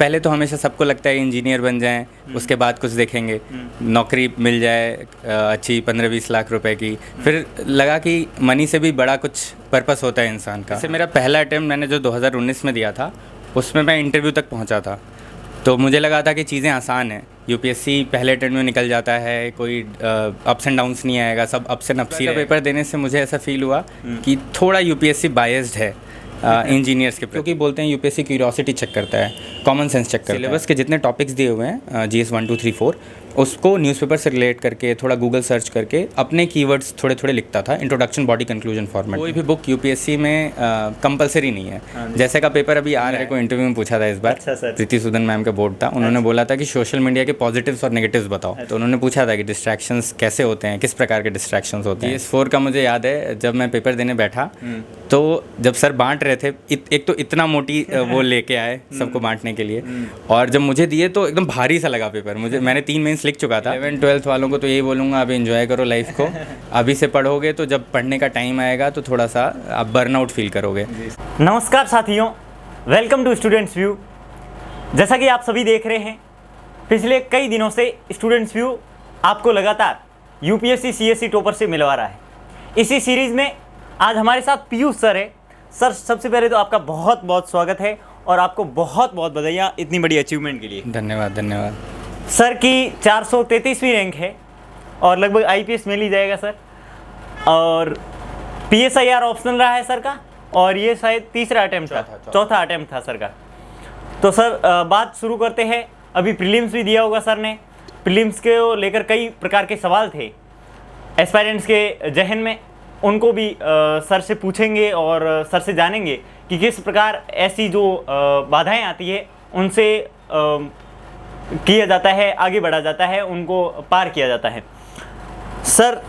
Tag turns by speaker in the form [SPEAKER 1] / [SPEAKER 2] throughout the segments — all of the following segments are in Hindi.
[SPEAKER 1] पहले तो हमेशा सबको लगता है इंजीनियर बन जाएं, उसके बाद कुछ देखेंगे, नौकरी मिल जाए अच्छी 15-20 लाख रुपए की, फिर लगा कि मनी से भी बड़ा कुछ पर्पस होता है इंसान का। जैसे मेरा पहला अटेम्प्ट मैंने जो 2019 में दिया था, उसमें मैं इंटरव्यू तक पहुंचा था, तो मुझे लगा था कि चीज़ें आसान हैं, यूपीएससी पहले अटेम्प्ट में निकल जाता है, कोई अप्स एंड डाउन्स नहीं आएगा, सब अप्स एंड अप्स ही रहेगा। पेपर देने से मुझे ऐसा फील हुआ कि थोड़ा यूपीएससी बायस्ड है इंजीनियर्स के, क्योंकि बोलते हैं यूपीएससी क्यूरियोसिटी चेक करता है, कॉमन सेंस चेक करता है। सिलेबस के जितने टॉपिक्स दिए हुए हैं GS 1 2 3 4, उसको न्यूज़पेपर से रिलेट करके थोड़ा गूगल सर्च करके अपने कीवर्ड्स थोड़े थोड़े लिखता था, इंट्रोडक्शन बॉडी कंक्लूजन फॉर्मेट। कोई भी बुक यूपीएससी में कंपलसरी नहीं है। जैसे का पेपर अभी आ रहा है, को इंटरव्यू में पूछा था इस बार, प्रीति सूदन मैम का बोर्ड था, उन्होंने बोला था कि सोशल मीडिया के पॉजिटिव्स और नेगेटिव्स बताओ, तो उन्होंने पूछा था कि डिस्ट्रैक्शंस कैसे होते हैं, किस प्रकार के डिस्ट्रैक्शंस होते हैं। GS 4 का मुझे याद है, जब मैं पेपर देने बैठा तो जब सर बांट रहे थे, एक तो इतना मोटी वो लेके आए सबको बांटने के लिए, और जब मुझे दिए तो एकदम भारी सा लगा पेपर मुझे। मैंने 3 मेंस लिख चुका था। 11th-12th वालों को तो यही बोलूँगा, अभी एंजॉय करो लाइफ को, अभी से पढ़ोगे तो जब पढ़ने का टाइम आएगा तो थोड़ा सा आप बर्नआउट फील करोगे।
[SPEAKER 2] नमस्कार साथियों, वेलकम टू स्टूडेंट्स व्यू। जैसा कि आप सभी देख रहे हैं, पिछले कई दिनों से स्टूडेंट्स व्यू आपको लगातार यूपीएससी सीएससी टॉपर से मिलवा रहा है। इसी सीरीज़ में आज हमारे साथ पीयूष सर है। सर, सबसे पहले तो आपका बहुत बहुत स्वागत है और आपको बहुत बहुत बधाइयाँ इतनी बड़ी अचीवमेंट के लिए।
[SPEAKER 1] धन्यवाद धन्यवाद।
[SPEAKER 2] सर की 433वीं रैंक है और लगभग आईपीएस मिल ही जाएगा सर, और पीएसआईआर ऑप्शनल रहा है सर का, और ये शायद तीसरा अटेम्प्ट था, चौथा अटेम्प्ट था सर का। तो सर बात शुरू करते हैं। अभी प्रीलिम्स भी दिया होगा सर ने, प्रीलिम्स के लेकर कई प्रकार के सवाल थे एस्पायरेंट्स के जहन में, उनको भी सर से पूछेंगे और सर से जानेंगे कि किस प्रकार ऐसी जो बाधाएं आती है उनसे किया जाता है, आगे बढ़ा जाता है, उनको पार किया जाता है। सर,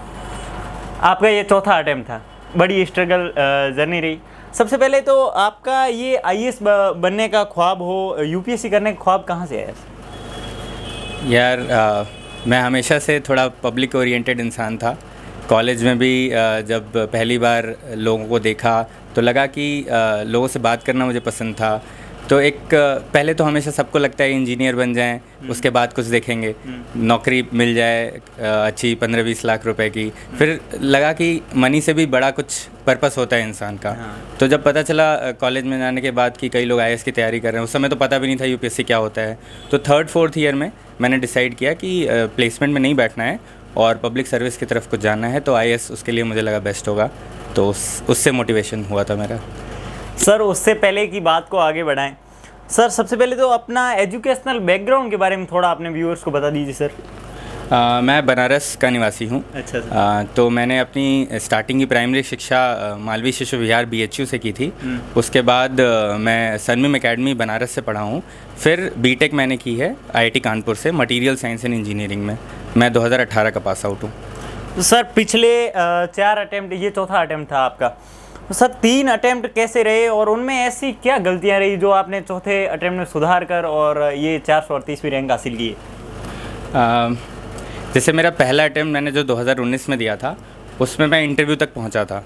[SPEAKER 2] आपका ये चौथा अटेम्प्ट था, बड़ी स्ट्रगल जर्नी रही। सबसे पहले तो आपका ये आईएएस बनने का ख्वाब हो, यूपीएससी करने का ख्वाब कहाँ से आया?
[SPEAKER 1] यार मैं हमेशा से थोड़ा पब्लिक ओरिएंटेड इंसान था। कॉलेज में भी जब पहली बार लोगों को देखा तो लगा कि लोगों से बात करना मुझे पसंद था। तो पहले तो हमेशा सबको लगता है इंजीनियर बन जाएं, उसके बाद कुछ देखेंगे, नौकरी मिल जाए अच्छी 15-20 लाख रुपए की, फिर लगा कि मनी से भी बड़ा कुछ पर्पस होता है इंसान का। तो जब पता चला कॉलेज में जाने के बाद कि कई लोग आईएएस की तैयारी कर रहे हैं, उस समय तो पता भी नहीं था यूपीएससी क्या होता है। तो 3rd-4th ईयर में मैंने डिसाइड किया कि प्लेसमेंट में नहीं बैठना है और पब्लिक सर्विस की तरफ कुछ जाना है, तो आईएएस उसके लिए मुझे लगा बेस्ट होगा, तो उससे मोटिवेशन हुआ था मेरा।
[SPEAKER 2] सर, उससे पहले की बात को आगे बढ़ाएं। सर, सबसे पहले तो अपना एजुकेशनल बैकग्राउंड के बारे में थोड़ा अपने व्यूअर्स को बता दीजिए सर।
[SPEAKER 1] मैं बनारस का निवासी हूँ।
[SPEAKER 2] अच्छा सर।
[SPEAKER 1] तो मैंने अपनी स्टार्टिंग की प्राइमरी शिक्षा मालवीय शिशु विहार BHU से की थी। उसके बाद मैं सनमिम एकेडमी बनारस से पढ़ा हूँ। फिर बीटेक मैंने की है IIT कानपुर से, मटीरियल साइंस एंड इंजीनियरिंग में। मैं 2018 का पास आउट हूँ।
[SPEAKER 2] तो सर, पिछले 4 अटेम्प्ट, ये चौथा अटेम्प्ट था आपका, तो सर 3 अटेम्प्ट कैसे रहे और उनमें ऐसी क्या गलतियां रही जो आपने चौथे अटेम्प्ट में सुधार कर और ये 438वीं रैंक हासिल की है?
[SPEAKER 1] जैसे मेरा पहला अटेम्प्ट मैंने जो 2019 में दिया था, उसमें मैं इंटरव्यू तक पहुंचा था,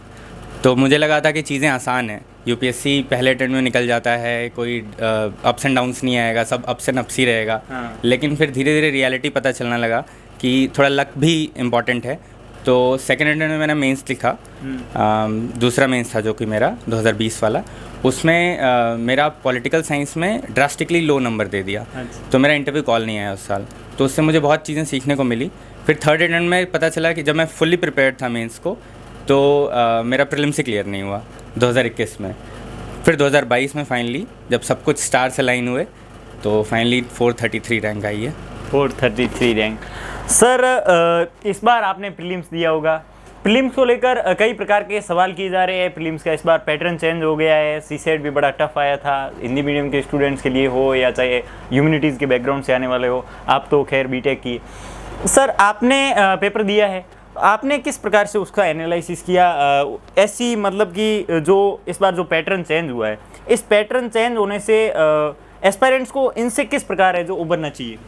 [SPEAKER 1] तो मुझे लगा था कि चीज़ें आसान हैं, यूपीएससी पहले अटेम्प्ट में निकल जाता है, कोई अप्स एंड डाउन्स नहीं आएगा, सब अप्स एंड अप्स ही रहेगा। लेकिन फिर धीरे धीरे रियलिटी पता चलने लगा कि थोड़ा लक भी इम्पॉर्टेंट है। तो सेकेंड अटेम्प्ट में मैंने मेंस लिखा, दूसरा मेंस था जो कि मेरा 2020 वाला, उसमें मेरा पॉलिटिकल साइंस में ड्रास्टिकली लो नंबर दे दिया। तो मेरा इंटरव्यू कॉल नहीं आया उस साल, तो उससे मुझे बहुत चीज़ें सीखने को मिली। फिर 3rd अटेम्प्ट में पता चला कि जब मैं फुल्ली प्रिपेयर्ड था मेंस को, तो मेरा प्रीलिम्स से क्लियर नहीं हुआ 2021 में। फिर 2022 में फाइनली जब सब कुछ स्टार से लाइन हुए तो फाइनली 433 रैंक आई है।
[SPEAKER 2] 433 रैंक। सर, इस बार आपने प्रीलिम्स दिया होगा, प्रीलिम्स को लेकर कई प्रकार के सवाल किए जा रहे हैं। प्रीलिम्स का इस बार पैटर्न चेंज हो गया है, सीसेट भी बड़ा टफ आया था, हिंदी मीडियम के स्टूडेंट्स के लिए हो या चाहे ह्यूमैनिटीज़ के बैकग्राउंड से आने वाले हो। आप तो खैर बीटेक की। सर, आपने पेपर दिया है, आपने किस प्रकार से उसका एनालिसिस किया? ऐसी मतलब कि जो इस बार जो पैटर्न चेंज हुआ है, इस पैटर्न चेंज होने से एस्पायरेंट्स को इनसे किस प्रकार है जो उभरना चाहिए?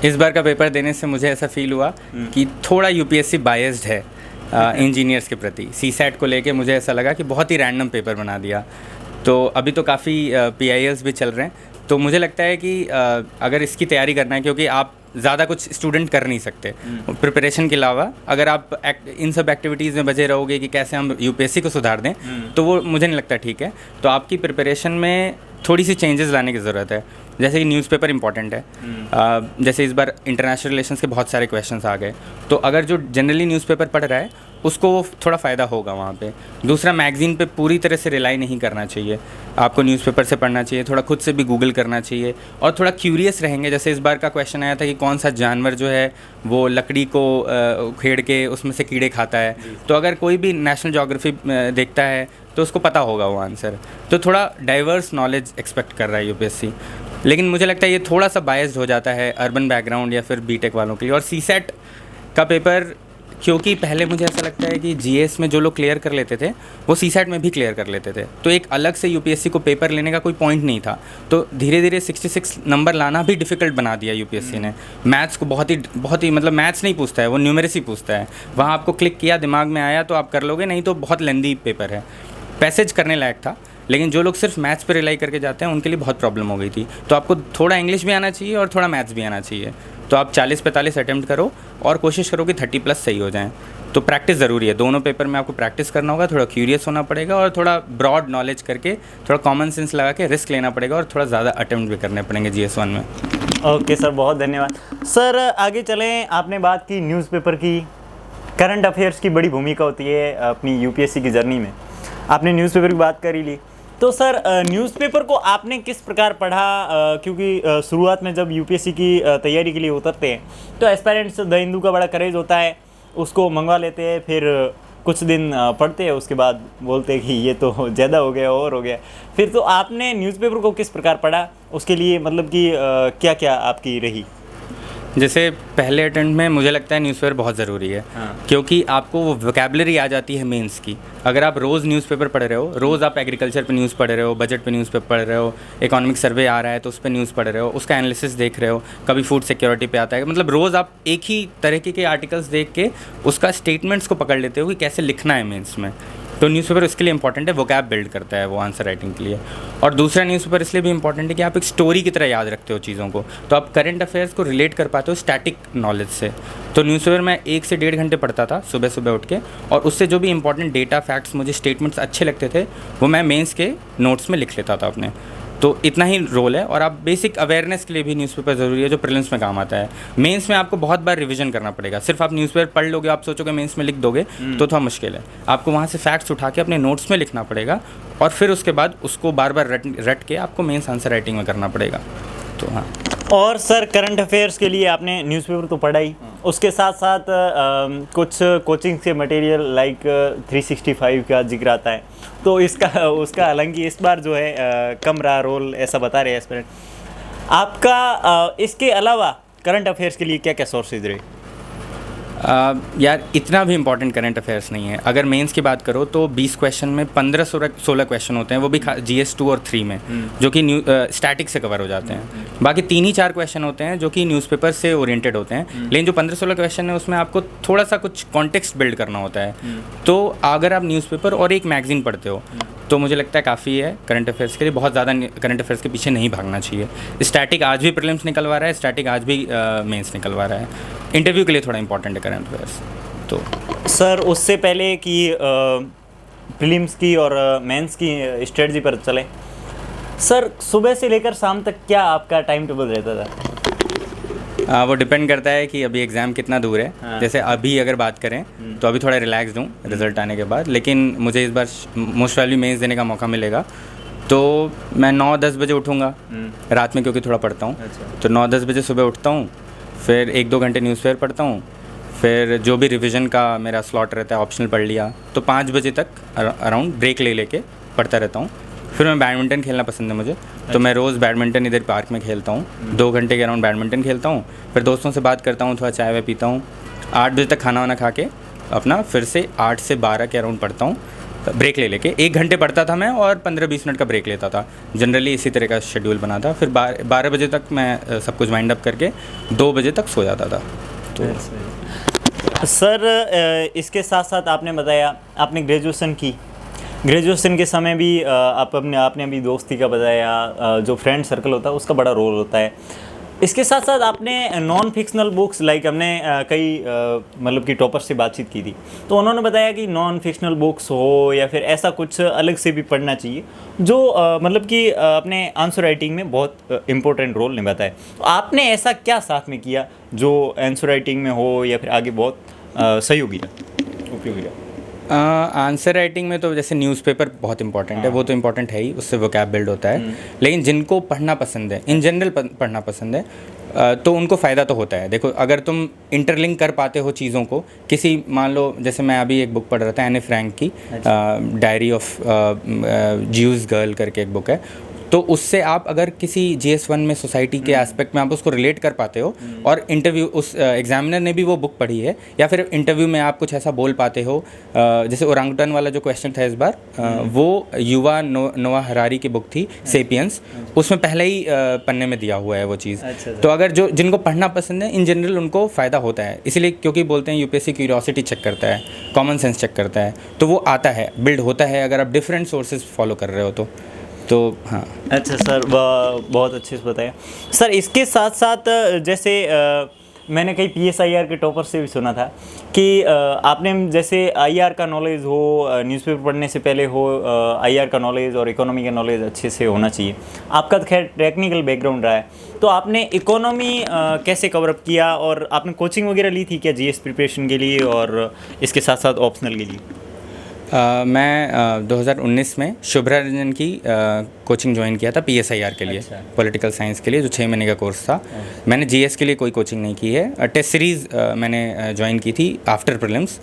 [SPEAKER 1] इस बार का पेपर देने से मुझे ऐसा फील हुआ कि थोड़ा यूपीएससी बायस्ड है इंजीनियर्स के प्रति। सीसैट को लेके मुझे ऐसा लगा कि बहुत ही रैंडम पेपर बना दिया। तो अभी तो काफ़ी PILs भी चल रहे हैं, तो मुझे लगता है कि अगर इसकी तैयारी करना है, क्योंकि आप ज़्यादा कुछ स्टूडेंट कर नहीं सकते प्रिपरेशन के अलावा, अगर आप इन सब एक्टिविटीज़ में बजे रहोगे कि कैसे हम UPSC को सुधार दें, तो वो मुझे नहीं लगता ठीक है। तो आपकी प्रिपरेशन में थोड़ी सी चेंजेस लाने की ज़रूरत है। जैसे कि न्यूज़पेपर इंपॉर्टेंट है, जैसे इस बार इंटरनेशनल रिलेशंस के बहुत सारे क्वेश्चंस आ गए, तो अगर जो जनरली न्यूज़पेपर पढ़ रहा है उसको वो थोड़ा फ़ायदा होगा वहाँ पे। दूसरा, मैगज़ीन पे पूरी तरह से रिलाई नहीं करना चाहिए, आपको न्यूज़पेपर से पढ़ना चाहिए, थोड़ा खुद से भी गूगल करना चाहिए और थोड़ा क्यूरियस रहेंगे। जैसे इस बार का क्वेश्चन आया था कि कौन सा जानवर जो है वो लकड़ी को उखेड़ के उसमें से कीड़े खाता है, तो अगर कोई भी नेशनल ज्योग्राफी देखता है तो उसको पता होगा वो आंसर। तो थोड़ा डाइवर्स नॉलेज एक्सपेक्ट कर रहा है UPSC, लेकिन मुझे लगता है ये थोड़ा सा बायस्ड हो जाता है अर्बन बैकग्राउंड या फिर BTech वालों के लिए। और CSAT का पेपर, क्योंकि पहले मुझे ऐसा लगता है कि GS में जो लोग क्लियर कर लेते थे वो CSAT में भी क्लियर कर लेते थे, तो एक अलग से UPSC को पेपर लेने का कोई पॉइंट नहीं था। तो धीरे धीरे 66 नंबर लाना भी डिफ़िकल्ट बना दिया UPSC ने। मैथ्स को बहुत ही मतलब मैथ्स नहीं पूछता है, वो न्यूमेरेसी पूछता है। वहाँ आपको क्लिक किया, दिमाग में आया तो आप कर लोगे, नहीं तो बहुत लेंदी पेपर है। पैसेज करने लायक था, लेकिन जो लोग सिर्फ मैथ्स पर रिलाई करके जाते हैं उनके लिए बहुत प्रॉब्लम हो गई थी। तो आपको थोड़ा इंग्लिश भी आना चाहिए और थोड़ा मैथ्स भी आना चाहिए। तो आप 40-45 अटैम्प्ट करो और कोशिश करो कि 30+ सही हो जाएं। तो प्रैक्टिस ज़रूरी है, दोनों पेपर में आपको प्रैक्टिस करना होगा, थोड़ा क्यूरियस होना पड़ेगा और थोड़ा ब्रॉड नॉलेज करके, थोड़ा कॉमन सेंस लगा के रिस्क लेना पड़ेगा और थोड़ा ज़्यादा अटैम्प्ट भी करने पड़ेंगे GS1 में।
[SPEAKER 2] ओके सर, बहुत धन्यवाद। सर आगे चलें, आपने बात की न्यूज़पेपर की, करंट अफेयर्स की बड़ी भूमिका होती है अपनी UPSC की जर्नी में, आपने न्यूज़पेपर की बात कर ही ली। तो सर न्यूज़पेपर को आपने किस प्रकार पढ़ा, क्योंकि शुरुआत में जब UPSC की तैयारी के लिए उतरते हैं तो एस्पायरेंट्स द हिंदू का बड़ा क्रेज़ होता है, उसको मंगवा लेते हैं, फिर कुछ दिन पढ़ते हैं, उसके बाद बोलते हैं कि ये तो ज़्यादा हो गया और हो गया। फिर तो आपने न्यूज़पेपर को किस प्रकार पढ़ा, उसके लिए मतलब कि क्या क्या आपकी रही?
[SPEAKER 1] जैसे पहले अटेम्प्ट में मुझे लगता है न्यूज़पेपर बहुत ज़रूरी है, क्योंकि आपको वो वोकैबुलरी आ जाती है मेंस की। अगर आप रोज़ न्यूज़पेपर पढ़ रहे हो, रोज़ आप एग्रीकल्चर पे न्यूज़ पढ़ रहे हो, बजट पे न्यूज़पेपर पढ़ रहे हो, इकोनॉमिक सर्वे आ रहा है तो उस पर न्यूज़ पढ़ रहे हो, उसका एनालिसिस देख रहे हो, कभी फूड सिक्योरिटी पे आता है, मतलब रोज़ आप एक ही तरीके के आर्टिकल्स देख के उसका स्टेटमेंट्स को पकड़ लेते हो कि कैसे लिखना है मेंस में। तो न्यूज़पेपर इसके लिए इंपॉर्टेंट है, वोकैब बिल्ड करता है वो आंसर राइटिंग के लिए। और दूसरा, न्यूज़पेपर इसलिए भी इंपॉर्टेंट है कि आप एक स्टोरी की तरह याद रखते हो चीज़ों को, तो आप करंट अफेयर्स को रिलेट कर पाते हो स्टैटिक नॉलेज से। तो न्यूज़पेपर मैं 1 से 1.5 घंटे पढ़ता था सुबह सुबह उठ के, और उससे जो भी इंपॉर्टेंट डेटा फैक्ट्स, मुझे स्टेटमेंट्स अच्छे लगते थे, वो मैं मेंस के नोट्स में लिख लेता था अपने। तो इतना ही रोल है। और आप बेसिक अवेयरनेस के लिए भी न्यूज़पेपर ज़रूरी है, जो प्रीलिम्स में काम आता है। मेंस में आपको बहुत बार रिवीजन करना पड़ेगा। सिर्फ आप न्यूज़पेपर पढ़ लोगे, आप सोचोगे मेंस में लिख दोगे, तो थोड़ा मुश्किल है। आपको वहाँ से फैक्ट्स उठा के अपने नोट्स में लिखना पड़ेगा, और फिर उसके बाद उसको बार बार रट के आपको मेंस आंसर राइटिंग में करना पड़ेगा। तो हाँ।
[SPEAKER 2] और सर करंट अफेयर्स के लिए आपने न्यूज़पेपर तो पढ़ा ही, उसके साथ साथ कुछ कोचिंग के मटेरियल लाइक 365 का जिक्र आता है, तो उसका हालांकि इस बार जो है कम रहा रोल, ऐसा बता रहे हैं एस्पिरेंट। आपका इसके अलावा करंट अफेयर्स के लिए क्या क्या सोर्सेज रहे?
[SPEAKER 1] यार इतना भी इंपॉर्टेंट करंट अफेयर्स नहीं है। अगर मेंस की बात करो तो 20 क्वेश्चन में 15-16 क्वेश्चन होते हैं, वो भी GS2 और 3 में, जो कि स्टैटिक से कवर हो जाते हैं। बाकी 3 ही 4 क्वेश्चन होते हैं जो कि न्यूज़पेपर से ओरिएंटेड होते हैं, लेकिन जो 15-16 क्वेश्चन है उसमें आपको थोड़ा सा कुछ कॉन्टेक्स्ट बिल्ड करना होता है। तो अगर आप न्यूज़पेपर और एक मैगज़ीन पढ़ते हो तो मुझे लगता है काफ़ी है करंट अफेयर्स के लिए। बहुत ज़्यादा करंट अफेयर्स के पीछे नहीं भागना चाहिए। स्टैटिक आज भी प्रीलिम्स निकलवा रहा है, स्टैटिक आज भी मेंस निकलवा रहा है। इंटरव्यू के लिए थोड़ा इंपॉर्टेंट है करंट अफेयर्स। तो
[SPEAKER 2] सर उससे पहले कि प्रीलिम्स की और मेंस की स्ट्रेटजी पर चले, सर सुबह से लेकर शाम तक क्या आपका टाइम टेबल रहता था?
[SPEAKER 1] वो डिपेंड करता है कि अभी एग्ज़ाम कितना दूर है।
[SPEAKER 2] हाँ।
[SPEAKER 1] जैसे अभी अगर बात करें तो अभी थोड़ा रिलैक्स हूँ रिज़ल्ट आने के बाद, लेकिन मुझे इस बार मोस्ट वैल्यू मेंस देने का मौका मिलेगा, तो मैं 9-10 बजे उठूँगा रात में, क्योंकि थोड़ा पढ़ता हूँ।
[SPEAKER 2] अच्छा।
[SPEAKER 1] तो 9-10 बजे सुबह उठता हूँ, फिर 1-2 घंटे न्यूज़पेपर पढ़ता हूँ, फिर जो भी रिवीजन का मेरा स्लॉट रहता है ऑप्शनल पढ़ लिया, तो 5 बजे तक अराउंड ब्रेक ले लेके पढ़ता रहता हूँ। फिर मैं बैडमिंटन खेलना पसंद है मुझे, तो मैं रोज़ बैडमिंटन इधर पार्क में खेलता हूँ। 2 घंटे के अराउंड बैडमिंटन खेलता हूँ, फिर दोस्तों से बात करता हूँ, थोड़ा चाय वाय पीता हूँ। 8 बजे तक खाना वाना खा के अपना फिर से 8 से 12 के अराउंड पढ़ता हूँ, ब्रेक ले लेके। 1 घंटे पढ़ता था मैं और 15-20 मिनट का ब्रेक लेता था। जनरली इसी तरह का शेड्यूल बना था। फिर 12 बजे तक मैं सब कुछ वाइंड अप करके 2 बजे तक सो जाता था। तो
[SPEAKER 2] सर इसके साथ साथ आपने बताया आपने ग्रेजुएशन की। ग्रेजुएशन के समय भी आपने अभी दोस्ती का बताया, जो फ्रेंड सर्कल होता है उसका बड़ा रोल होता है। इसके साथ साथ आपने नॉन फिक्शनल बुक्स लाइक हमने कई मतलब कि टॉपर से बातचीत की थी, तो उन्होंने बताया कि नॉन फिक्शनल बुक्स हो या फिर ऐसा कुछ अलग से भी पढ़ना चाहिए जो मतलब कि अपने आंसर राइटिंग में बहुत इम्पोर्टेंट रोल निभाता है। तो आपने ऐसा क्या साथ में किया जो आंसर राइटिंग में हो या फिर आगे बहुत सहयोगी रहा, उपयोगी रहा?
[SPEAKER 1] आंसर राइटिंग में तो जैसे न्यूज़पेपर बहुत इंपॉर्टेंट है, वो तो इम्पॉर्टेंट है ही, उससे वोकैब बिल्ड होता है। लेकिन जिनको पढ़ना पसंद है, इन जनरल पढ़ना पसंद है, तो उनको फ़ायदा तो होता है। देखो, अगर तुम इंटरलिंक कर पाते हो चीज़ों को, किसी मान लो जैसे मैं अभी एक बुक पढ़ रहा था एने फ्रैंक की, डायरी ऑफ ज्यूज़ गर्ल करके एक बुक है। तो उससे आप अगर किसी GS1 में सोसाइटी के एस्पेक्ट में आप उसको रिलेट कर पाते हो, और इंटरव्यू उस एग्जामिनर ने भी वो बुक पढ़ी है, या फिर इंटरव्यू में आप कुछ ऐसा बोल पाते हो, जैसे ओरांगुटान वाला जो क्वेश्चन था इस बार, वो युवा नोआ हरारी की बुक थी सेपियंस, उसमें पहले ही पन्ने में दिया हुआ है वो चीज़। तो अगर जो जिनको पढ़ना पसंद है, इन जनरल उनको फ़ायदा होता है, इसीलिए क्योंकि बोलते हैं UPSC क्यूरियोसिटी चेक करता है, कॉमन सेंस चेक करता है, तो वो आता है, बिल्ड होता है अगर आप डिफरेंट सोर्सेज फॉलो कर रहे हो तो हाँ।
[SPEAKER 2] अच्छा सर, बहुत अच्छे से बताया सर। इसके साथ साथ जैसे मैंने कई PSIR के टॉपर से भी सुना था कि आपने जैसे IR का नॉलेज हो, न्यूज़पेपर पढ़ने से पहले हो, IR का नॉलेज और इकोनॉमी का नॉलेज अच्छे से होना चाहिए। आपका तो खैर टेक्निकल बैकग्राउंड रहा है, तो आपने इकोनॉमी कैसे कवर अप किया, और आपने कोचिंग वगैरह ली थी क्या GS प्रिपरेशन के लिए और इसके साथ साथ ऑप्शनल के लिए?
[SPEAKER 1] मैं 2019 में शुभ्रा रंजन की कोचिंग ज्वाइन किया था PSIR के लिए, पॉलिटिकल साइंस के लिए, जो 6 महीने का कोर्स था। मैंने GS के लिए कोई कोचिंग नहीं की है। टेस्ट सीरीज़ मैंने ज्वाइन की थी आफ्टर प्रीलिम्स,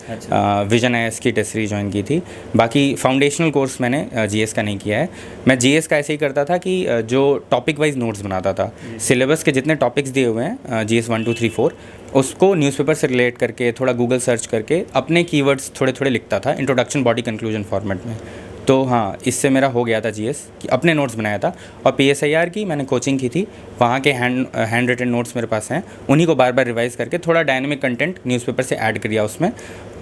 [SPEAKER 1] विजन IAS की टेस्ट सीरीज ज्वाइन की थी। बाकी फाउंडेशनल कोर्स मैंने GS का नहीं किया है। मैं GS का ऐसे ही करता था कि जो टॉपिक वाइज नोट्स बनाता था, सिलेबस के जितने टॉपिक्स दिए हुए हैं GS 1 2 3 4, उसको न्यूज़पेपर से रिलेट करके, थोड़ा गूगल सर्च करके अपने कीवर्ड्स थोड़े थोड़े लिखता था, इंट्रोडक्शन बॉडी कंक्लूजन फॉर्मेट में। तो हाँ, इससे मेरा हो गया था GS कि अपने नोट्स बनाया था। और PSIR की मैंने कोचिंग की थी, वहाँ के हैंड रिटन नोट्स मेरे पास हैं, उन्हीं को बार बार रिवाइज़ करके थोड़ा डायनेमिक कंटेंट न्यूज़पेपर से ऐड किया उसमें,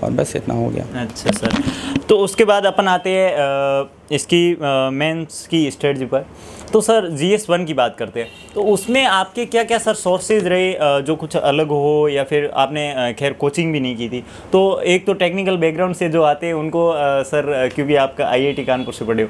[SPEAKER 1] और बस इतना हो गया।
[SPEAKER 2] अच्छा सर, तो उसके बाद अपन आते हैं इसकी मेंस की स्ट्रेटजी पर। तो सर GS 1 की बात करते हैं, तो उसमें आपके क्या क्या सर सोर्सेज रहे जो कुछ अलग हो, या फिर आपने खैर कोचिंग भी नहीं की थी, तो एक तो टेक्निकल बैकग्राउंड से जो आते हैं उनको सर, क्योंकि आपका IIT कानपुर से पढ़े हो,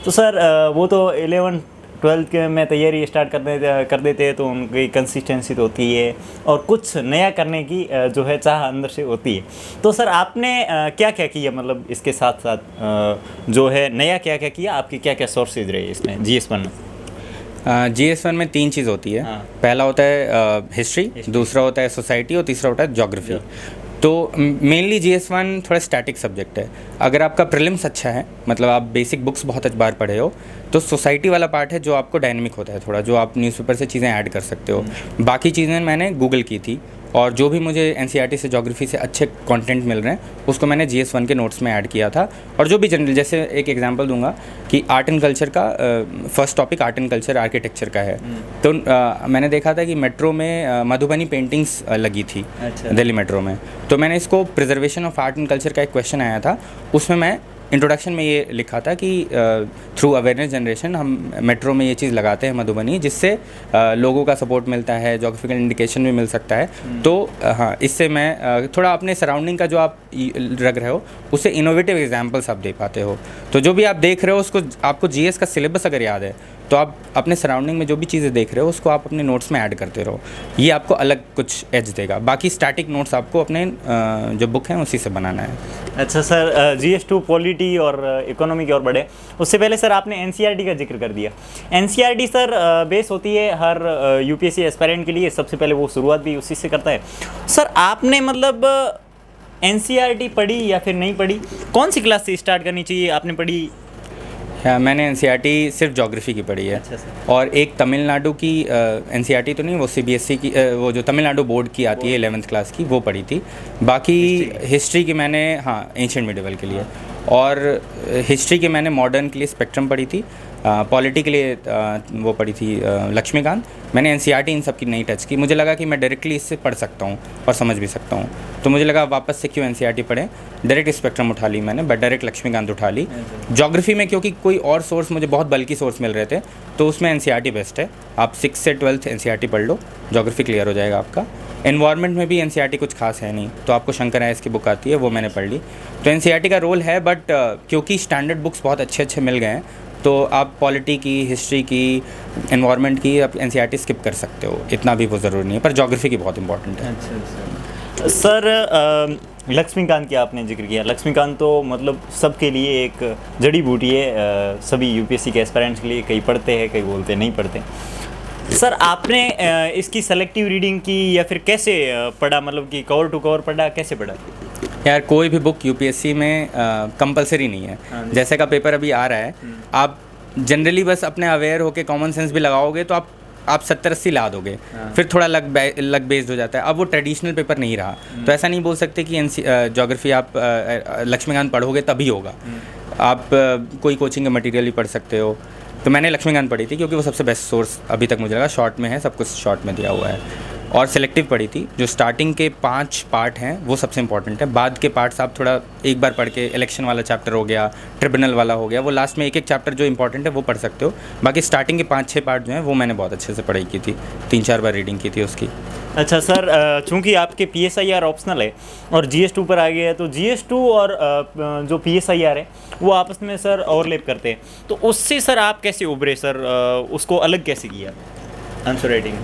[SPEAKER 2] तो सर वो तो 11th-12th के में तैयारी स्टार्ट कर देते हैं, तो उनकी कंसिस्टेंसी तो होती है और कुछ नया करने की जो है चाह अंदर से होती है। तो सर आपने क्या क्या किया, मतलब इसके साथ साथ जो है नया क्या क्या किया, आपके क्या क्या सोर्सेज रहे इसमें GS 1 में?
[SPEAKER 1] GS 1 में 3 चीज़ होती है। पहला होता है हिस्ट्री, दूसरा होता है सोसाइटी, और तीसरा होता है ज्योग्राफी। तो मेनली GS 1 थोड़ा स्टैटिक सब्जेक्ट है। अगर आपका प्रीलिम्स अच्छा है, मतलब आप बेसिक बुक्स बहुत बार पढ़े हो, तो सोसाइटी वाला पार्ट है जो आपको डायनेमिक होता है थोड़ा, जो आप न्यूज़पेपर से चीज़ें ऐड कर सकते हो। बाकी चीज़ें मैंने गूगल की थी, और जो भी मुझे NCERT से ज्योग्राफी से अच्छे कंटेंट मिल रहे हैं उसको मैंने GS 1 के नोट्स में ऐड किया था। और जो भी जनरल, जैसे एक एग्जांपल दूंगा कि आर्ट एंड कल्चर का first topic art and culture architecture का है, तो मैंने देखा था कि मेट्रो में मधुबनी पेंटिंग्स लगी थी दिल्ली मेट्रो में, तो मैंने इसको preservation of art and culture का एक क्वेश्चन आया था, उसमें मैं इंट्रोडक्शन में ये लिखा था कि थ्रू अवेयरनेस जनरेशन हम मेट्रो में ये चीज़ लगाते हैं मधुबनी, जिससे लोगों का सपोर्ट मिलता है, जोग्राफिकल इंडिकेशन भी मिल सकता है। तो हाँ, इससे मैं थोड़ा अपने सराउंडिंग का जो आप रख रहे हो उससे इनोवेटिव एग्जांपल्स आप दे पाते हो। तो जो भी आप देख रहे हो उसको, आपको GS का सिलेबस अगर याद है तो आप अपने सराउंडिंग में जो भी चीज़ें देख रहे हो उसको आप अपने नोट्स में ऐड करते रहो, ये आपको अलग कुछ एज देगा। बाकी स्टैटिक नोट्स आपको अपने जो बुक हैं उसी से बनाना है। अच्छा
[SPEAKER 2] सर, GS 2 पॉलिटी और इकोनॉमी की ओर बढ़े, उससे पहले सर आपने NCERT का जिक्र कर दिया। NCERT सर बेस होती है हर UPSC एस्पायरेंट के लिए, सबसे पहले वो शुरुआत भी उसी से करता है। सर आपने मतलब NCERT पढ़ी या फिर नहीं पढ़ी, कौन सी क्लास से स्टार्ट करनी चाहिए, आपने पढ़ी?
[SPEAKER 1] हाँ, मैंने NCERT सिर्फ ज्योग्राफी की पढ़ी है।
[SPEAKER 2] अच्छा
[SPEAKER 1] और एक तमिलनाडु की NCERT तो नहीं, वो CBSE की, वो जो तमिलनाडु बोर्ड की आती है 11th क्लास की, वो पढ़ी थी। बाकी हिस्ट्री की मैंने, हाँ, एंशिएंट मिडिवल के लिए, और हिस्ट्री के मैंने मॉडर्न के लिए स्पेक्ट्रम पढ़ी थी। पॉलिटी के लिए वो पढ़ी थी लक्ष्मीकांत। मैंने एनसीईआरटी इन सब की नहीं टच की, मुझे लगा कि मैं डायरेक्टली इससे पढ़ सकता हूँ और समझ भी सकता हूँ, तो मुझे लगा वापस से क्यों एनसीईआरटी पढ़ें। डायरेक्ट स्पेक्ट्रम उठा ली मैंने, बट डायरेक्ट लक्ष्मीकांत उठा ली। ज्योग्राफी में क्योंकि कोई और सोर्स मुझे बहुत बल्कि सोर्स मिल रहे थे, तो उसमें एनसीईआरटी बेस्ट है। आप 6 से 12th एनसीईआरटी पढ़ लो, ज्योग्राफी क्लियर हो जाएगा आपका। एनवायरनमेंट में भी एनसीईआरटी कुछ खास है नहीं, तो आपको शंकर आयस की बुक आती है, वो मैंने पढ़ ली। तो एनसीईआरटी का रोल है, बट क्योंकि स्टैंडर्ड बुक्स बहुत अच्छे अच्छे मिल गए हैं, तो आप पॉलिटी की, हिस्ट्री की, एनवायरनमेंट की आप एनसीईआरटी स्किप कर सकते हो, इतना भी वो ज़रूरी नहीं है, पर ज्योग्राफी की बहुत इंपॉर्टेंट है।
[SPEAKER 2] अच्छा सर, लक्ष्मीकांत की आपने जिक्र किया। लक्ष्मीकांत तो मतलब सबके लिए एक जड़ी बूटी है, सभी यूपीएससी के एस्पिरेंट्स के लिए, कई पढ़ते हैं, कई बोलते नहीं पढ़ते। सर आपने इसकी सेलेक्टिव रीडिंग की या फिर कैसे पढ़ा, मतलब कि कवर टू कवर पढ़ा, कैसे पढ़ा?
[SPEAKER 1] यार कोई भी बुक यूपीएससी में कंपलसरी नहीं है। जैसे का पेपर अभी आ रहा है, आप जनरली बस अपने अवेयर होके कॉमन सेंस भी लगाओगे तो आप 70-80 ला दोगे। फिर थोड़ा लक बेस्ड हो जाता है। अब वो ट्रेडिशनल पेपर नहीं रहा, तो ऐसा नहीं बोल सकते कि ज्योग्राफी आप लक्ष्मीकांत पढ़ोगे तभी होगा। आप कोई कोचिंग का मटेरियल ही पढ़ सकते हो। तो मैंने लक्ष्मीकांत पढ़ी थी क्योंकि वो सबसे बेस्ट सोर्स अभी तक मुझे लगा, शॉर्ट में है, सब कुछ शॉर्ट में दिया हुआ है। और सेलेक्टिव पढ़ी थी। जो स्टार्टिंग के 5 पार्ट हैं वो सबसे इंपॉर्टेंट है, बाद के पार्ट्स आप थोड़ा एक बार पढ़ के, इलेक्शन वाला चैप्टर हो गया, ट्रिब्यूनल वाला हो गया, वो लास्ट में एक एक चैप्टर जो इंपॉर्टेंट है वो पढ़ सकते हो। बाकी स्टार्टिंग के 5-6 पार्ट जो हैं वो मैंने बहुत अच्छे से पढ़ाई की थी, 3-4 बार रीडिंग की थी उसकी।
[SPEAKER 2] अच्छा सर, चूंकि आपके PSIR ऑप्शनल है और GS2 पर आ गया है, तो GS2 और जो PSIR है वो आपस में सर ओवरलैप करते हैं, तो उससे सर आप कैसे उभरे सर, उसको अलग कैसे किया आंसर राइटिंग?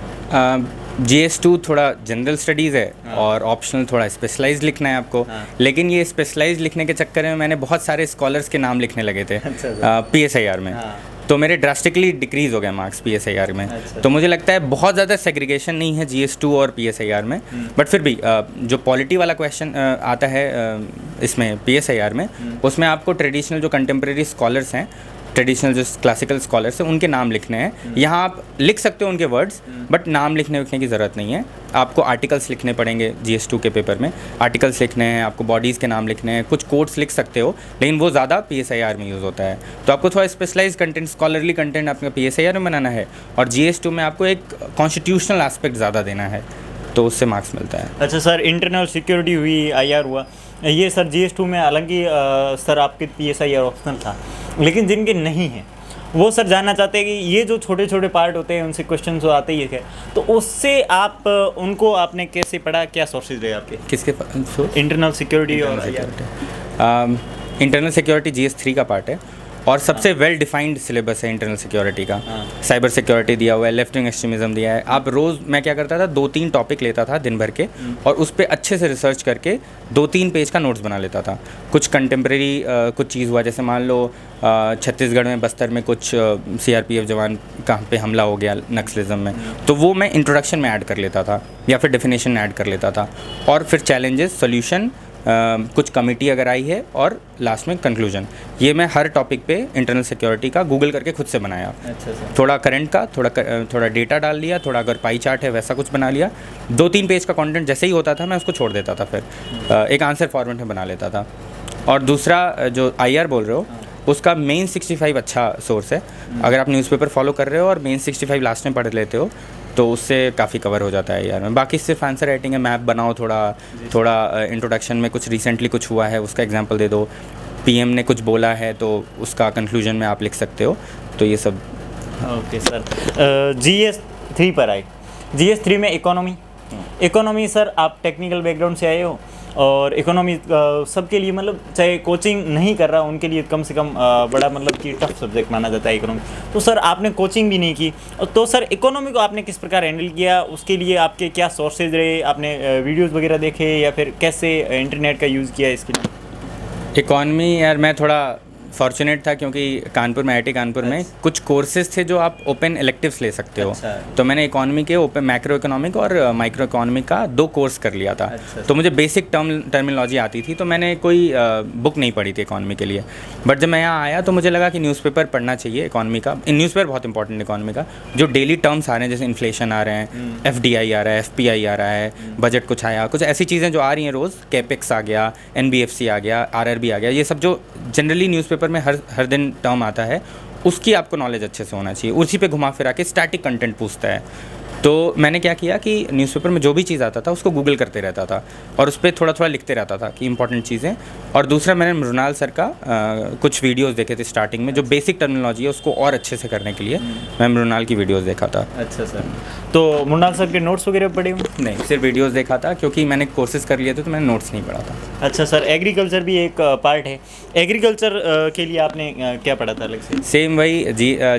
[SPEAKER 1] GS2 थोड़ा जनरल स्टडीज़ है और ऑप्शनल थोड़ा स्पेशलाइज लिखना है आपको। लेकिन ये स्पेशलाइज लिखने के चक्कर में मैंने बहुत सारे स्कॉलर्स के नाम लिखने लगे थे PSIR में, तो मेरे ड्रास्टिकली डिक्रीज़ हो गए मार्क्स PSIR में। तो मुझे लगता है बहुत ज़्यादा सेग्रीगेशन नहीं है GS2 और PSIR में, बट फिर भी जो पॉलिटी वाला क्वेश्चन आता है इसमें PSIR में, उसमें आपको ट्रेडिशनल जो कंटेम्प्रेरी स्कॉलर्स हैं, ट्रेडिशनल जो क्लासिकल स्कॉलर्स हैं, उनके नाम लिखने हैं। यहाँ आप लिख सकते हो उनके वर्ड्स, बट नाम लिखने की ज़रूरत नहीं है। आपको आर्टिकल्स लिखने पड़ेंगे GS2 के पेपर में, आर्टिकल्स लिखने हैं, आपको बॉडीज़ के नाम लिखने हैं, कुछ कोट्स लिख सकते हो, लेकिन वो ज़्यादा PSIR में यूज़ होता है। तो आपको थोड़ा स्पेशलाइज कंटेंट, स्कॉलरली कंटेंट आपका PSIR में बनाना है, और GS2 में आपको एक कॉन्स्टिट्यूशनल एस्पेक्ट ज़्यादा देना है, तो उससे मार्क्स मिलता है।
[SPEAKER 2] अच्छा सर, इंटरनल सिक्योरिटी हुई, IR हुआ, ये सर GS2 में, हालांकि सर आपके PSIR ऑप्शनल था, लेकिन जिनके नहीं हैं वो सर जानना चाहते हैं कि ये जो छोटे छोटे पार्ट होते हैं उनसे क्वेश्चन तो आते ही है, तो उससे आप उनको आपने कैसे पढ़ा, क्या सोर्सेज रहे आपके?
[SPEAKER 1] किसके?
[SPEAKER 2] इंटरनल सिक्योरिटी और
[SPEAKER 1] इंटरनल सिक्योरिटी GS3 का पार्ट है, और सबसे वेल डिफाइंड सिलेबस है इंटरनल सिक्योरिटी का। साइबर सिक्योरिटी दिया हुआ है, लेफ्ट विंग एक्सट्रीमिज्म दिया है। आप रोज़, मैं क्या करता था, 2-3 टॉपिक लेता था दिन भर के, और उस पर अच्छे से रिसर्च करके 2-3 पेज का नोट्स बना लेता था। कुछ कंटेम्प्रेरी कुछ चीज़ हुआ, जैसे मान लो छत्तीसगढ़ में, बस्तर में कुछ CRPF जवान कहाँ पे हमला हो गया नक्सलिज्म में, तो वो मैं इंट्रोडक्शन में ऐड कर लेता था, या फिर डेफिनेशन में ऐड कर लेता था, और फिर चैलेंजेस, सोल्यूशन, कुछ कमिटी अगर आई है, और लास्ट में कंक्लूजन। ये मैं हर टॉपिक पे इंटरनल सिक्योरिटी का गूगल करके खुद से बनाया।
[SPEAKER 2] अच्छा सर।
[SPEAKER 1] थोड़ा करंट का, थोड़ा डेटा डाल लिया, थोड़ा अगर पाई चार्ट है वैसा कुछ बना लिया। 2-3 पेज का कंटेंट जैसे ही होता था मैं उसको छोड़ देता था, फिर एक आंसर फॉर्मेट में बना लेता था। और दूसरा जो IR बोल रहे हो, उसका मेन 65 अच्छा सोर्स है। अगर आप न्यूज़पेपर फॉलो कर रहे हो और मेन 65 लास्ट में पढ़ लेते हो, तो उससे काफ़ी कवर हो जाता है यार में। बाकी सिर्फ आंसर राइटिंग है, मैप बनाओ, थोड़ा इंट्रोडक्शन में कुछ रिसेंटली कुछ हुआ है उसका एग्जांपल दे दो, PM ने कुछ बोला है तो उसका कंक्लूजन में आप लिख सकते हो, तो ये सब।
[SPEAKER 2] ओके सर, GS3 पर आए। GS3 में इकोनॉमी सर, आप टेक्निकल बैकग्राउंड से आए हो, और इकोनॉमी सबके लिए, मतलब चाहे कोचिंग नहीं कर रहा उनके लिए कम से कम बड़ा, मतलब कि टफ सब्जेक्ट माना जाता है इकोनॉमी। तो सर आपने कोचिंग भी नहीं की, तो सर इकोनॉमी को आपने किस प्रकार हैंडल किया, उसके लिए आपके क्या सोर्सेज रहे, आपने वीडियोस वगैरह देखे या फिर कैसे इंटरनेट का यूज़ किया इसके लिए?
[SPEAKER 1] इकोनॉमी यार मैं थोड़ा फॉर्चुनेट था, क्योंकि कानपुर में, IIT कानपुर में कुछ कोर्सेज थे जो आप ओपन इलेक्टिव्स ले सकते हो। तो मैंने इकोनॉमी के ओपन मैक्रो इकोनॉमिक और माइक्रो इकोनॉमिक का 2 कोर्स कर लिया था। तो मुझे बेसिक टर्मिनोलॉजी आती थी, तो मैंने कोई बुक नहीं पढ़ी थी इकोनॉमी के लिए। बट जब मैं यहाँ आया तो मुझे लगा कि न्यूज़पेपर पढ़ना चाहिए इकोनॉमी का। न्यूज़पेपर बहुत इंपॉर्टेंट इकोनॉमी का, जो डेली टर्म्स आ रहे हैं, जैसे इन्फ्लेशन आ रहे हैं, FDI आ रहा है, FPI आ रहा है, बजट कुछ आया, कुछ ऐसी चीज़ें जो आ रही हैं रोज़, कैपेक्स आ गया, NBFC आ गया, RRB आ गया, ये सब जो जनरली न्यूज़पेपर में हर दिन टर्म आता है, उसकी आपको नॉलेज अच्छे से होना चाहिए। उसी पे घुमा फिरा के स्टैटिक कंटेंट पूछता है। तो मैंने क्या किया कि न्यूज़पेपर में जो भी चीज़ आता था उसको गूगल करते रहता था और उस पर थोड़ा थोड़ा लिखते रहता था कि इंपॉर्टेंट चीज़ें। और दूसरा मैंने मृणाल सर का कुछ वीडियोस देखे थे स्टार्टिंग में, जो बेसिक टर्मिनोलॉजी है उसको और अच्छे से करने के लिए मैं मृणाल की वीडियोस देखा था।
[SPEAKER 2] अच्छा सर, तो मृणाल सर के नोट्स वगैरह पढ़े हुए?
[SPEAKER 1] नहीं, सिर्फ वीडियोस देखा था, क्योंकि मैंने कोर्सेज कर लिए थे तो मैंने नोट्स नहीं पढ़ा था।
[SPEAKER 2] अच्छा सर, एग्रीकल्चर भी एक पार्ट है। एग्रीकल्चर के लिए आपने क्या पढ़ा था अलग से?
[SPEAKER 1] सेम वही